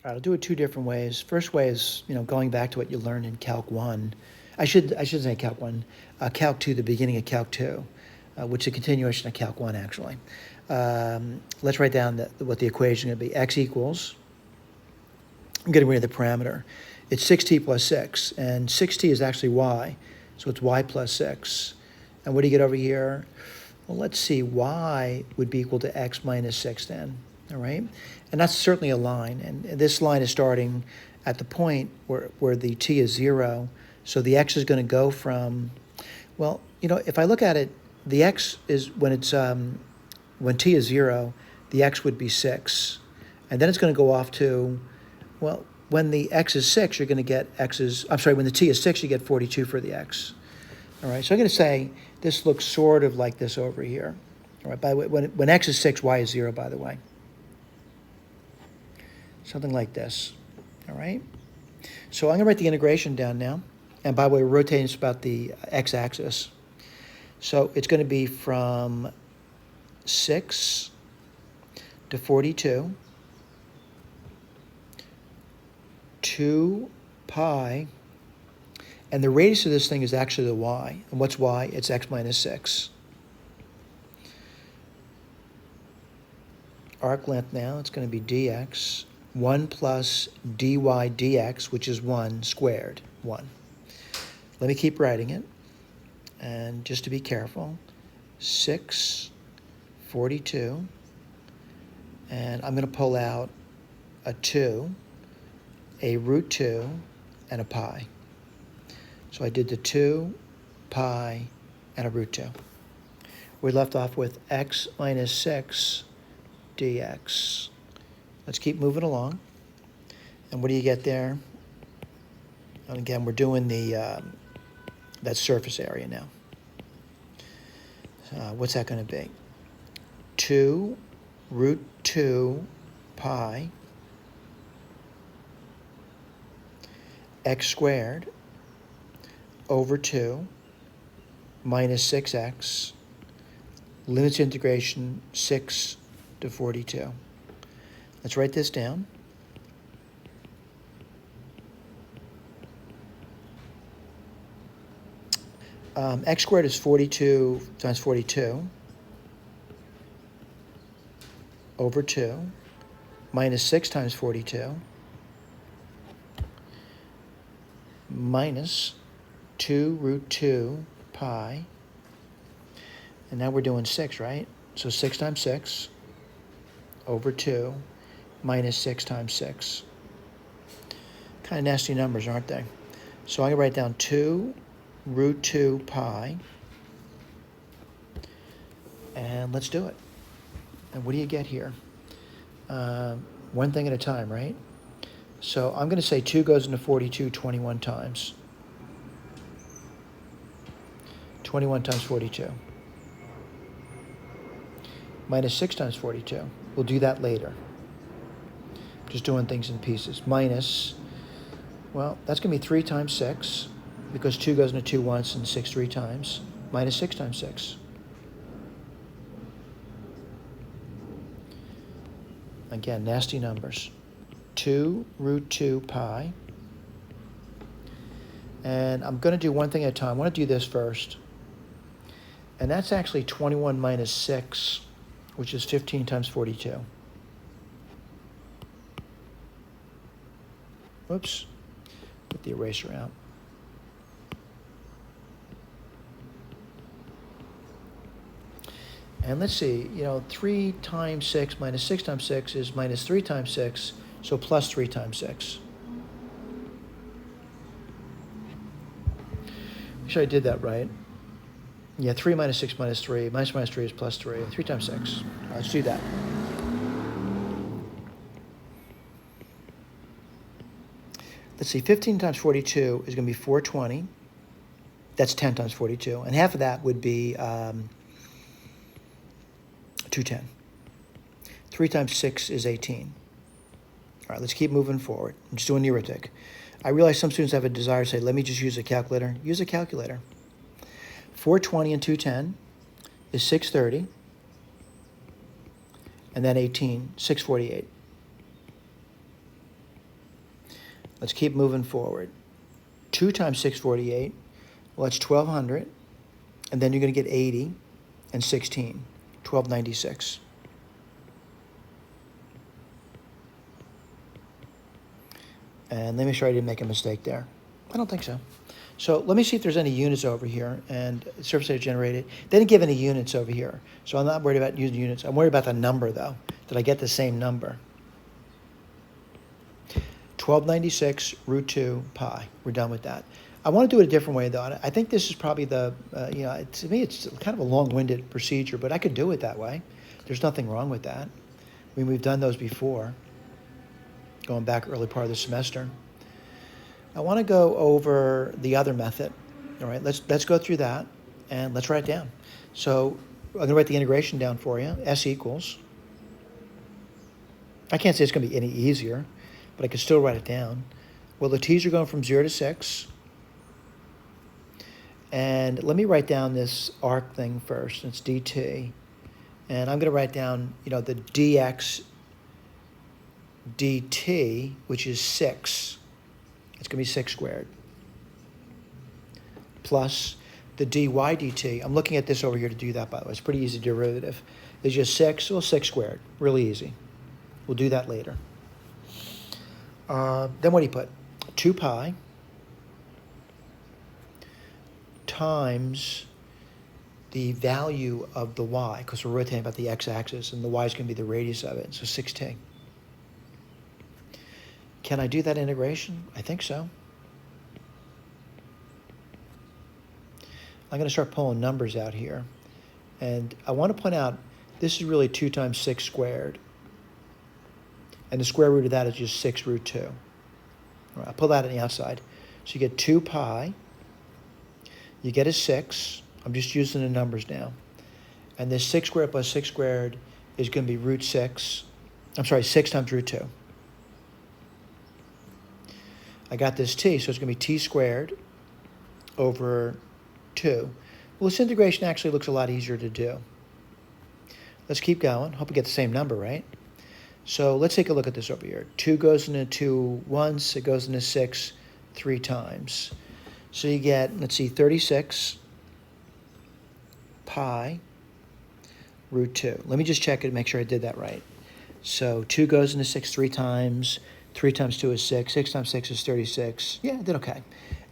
All right, I'll do it two different ways. First way is, going back to what you learned in Calc 1. I should say Calc 1, Calc 2, the beginning of Calc 2, which is a continuation of Calc 1, actually. Let's write down what the equation is going to be. X equals, I'm getting rid of the parameter. It's 6t plus 6, and 6t is actually y, so it's y plus 6. And what do you get over here? Well, let's see, y would be equal to x minus 6 then, all right? And that's certainly a line, and this line is starting at the point where the t is 0, so the x is going to go from, well, if I look at it, the x is, when t is 0, the x would be 6, and then it's going to go off to, well, when the x is 6, you're going to get when the t is 6, you get 42 for the x. All right, so I'm going to say this looks sort of like this over here. All right, by the way, when x is 6, y is 0, by the way. Something like this. All right, so I'm going to write the integration down now. And by the way, we're rotating this about the x-axis. So it's going to be from 6 to 42, 2 pi, and the radius of this thing is actually the y. And what's y? It's x minus 6. Arc length now, it's going to be dx, 1 plus dy dx, which is 1 squared, 1. Let me keep writing it. And just to be careful, 6, 42, and I'm going to pull out a 2, a root 2, and a pi. So I did the 2, pi, and a root 2. We're left off with x minus 6 dx. Let's keep moving along. And what do you get there? And again, we're doing that surface area now. What's that going to be? 2 root 2 pi x squared over 2 minus 6x, limits integration 6 to 42. Let's write this down. X squared is 42 times 42 over 2 minus 6 times 42 minus 2 root 2 pi. And now we're doing 6, right? So 6 times 6 over 2 minus 6 times 6. Kind of nasty numbers, aren't they? So I'm going to write down 2 root 2 pi. And let's do it. And what do you get here? One thing at a time, right? So I'm going to say 2 goes into 42 21 times. 21 times 42. Minus 6 times 42. We'll do that later. Just doing things in pieces. Minus, well, that's going to be 3 times 6, because 2 goes into 2 once and 6 3 times. Minus 6 times 6. Again, nasty numbers. 2 root 2 pi. And I'm going to do one thing at a time. I want to do this first. And that's actually 21 minus 6, which is 15 times 42. Whoops. Get the eraser out. And let's see, 3 times 6 minus 6 times 6 is minus 3 times 6, so plus 3 times 6. Make sure I did that right. Yeah, 3 minus 6 minus 3. Minus 3 is plus 3. 3 times 6. All right, let's do that. Let's see, 15 times 42 is going to be 420. That's 10 times 42. And half of that would be 210. 3 times 6 is 18. All right, let's keep moving forward. I'm just doing the arithmetic. I realize some students have a desire to say, let me just use a calculator. Use a calculator. 420 and 210 is 630. And then 18, 648. Let's keep moving forward. 2 times 648, well, that's 1,200. And then you're going to get 80 and 16, 1,296. And let me make sure I didn't make a mistake there. I don't think so. So let me see if there's any units over here, and surface area generated. They didn't give any units over here, so I'm not worried about using units. I'm worried about the number, though. Did I get the same number? 1296 root 2 pi. We're done with that. I want to do it a different way, though. I think this is probably the, to me, it's kind of a long-winded procedure, but I could do it that way. There's nothing wrong with that. I mean, we've done those before, going back early part of the semester. I want to go over the other method. All right, let's go through that, and let's write it down. So I'm going to write the integration down for you. S equals. I can't say it's going to be any easier, but I can still write it down. Well, the t's are going from 0 to 6. And let me write down this arc thing first. It's dt. And I'm going to write down, the dx dt, which is 6. It's going to be 6 squared. Plus the dy dt. I'm looking at this over here to do that, by the way. It's pretty easy derivative. It's just 6, well, 6 squared. Really easy. We'll do that later. Then what do you put? 2 pi times the value of the y, because we're rotating about the x-axis, and the y is going to be the radius of it, so 6t. Can I do that integration? I think so. I'm going to start pulling numbers out here. And I want to point out, this is really 2 times 6 squared. And the square root of that is just 6 root 2. All right, I'll pull that on the outside. So you get 2 pi. You get a 6. I'm just using the numbers now. And this 6 squared plus 6 squared is going to be root 6. I'm sorry, 6 times root 2. I got this t, so it's going to be t squared over 2. Well, this integration actually looks a lot easier to do. Let's keep going. Hope we get the same number, right? So let's take a look at this over here. 2 goes into 2 once. It goes into 6 3 times. So you get, let's see, 36 pi root 2. Let me just check it and make sure I did that right. So 2 goes into 6 3 times. 3 times 2 is 6. 6 times 6 is 36. Yeah, I did okay.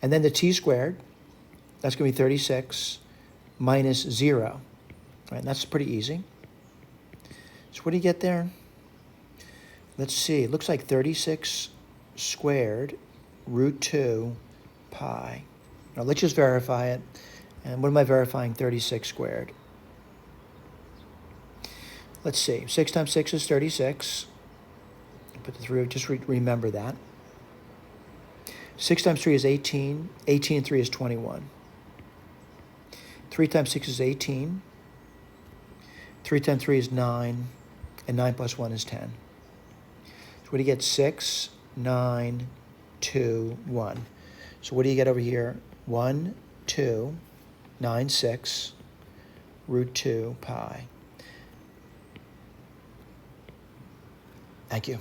And then the t squared, that's going to be 36 minus 0. All right, and that's pretty easy. So what do you get there? Let's see. It looks like 36 squared root 2 pi. Now let's just verify it. And what am I verifying? 36 squared. Let's see. 6 times 6 is 36. Put the 3, just remember that. 6 times 3 is 18. 18 and 3 is 21. 3 times 6 is 18. 3 times 3 is 9. And 9 plus 1 is 10. So what do you get? 6, 9, 2, 1. So what do you get over here? 1, 2, 9, 6, root 2 pi. Thank you.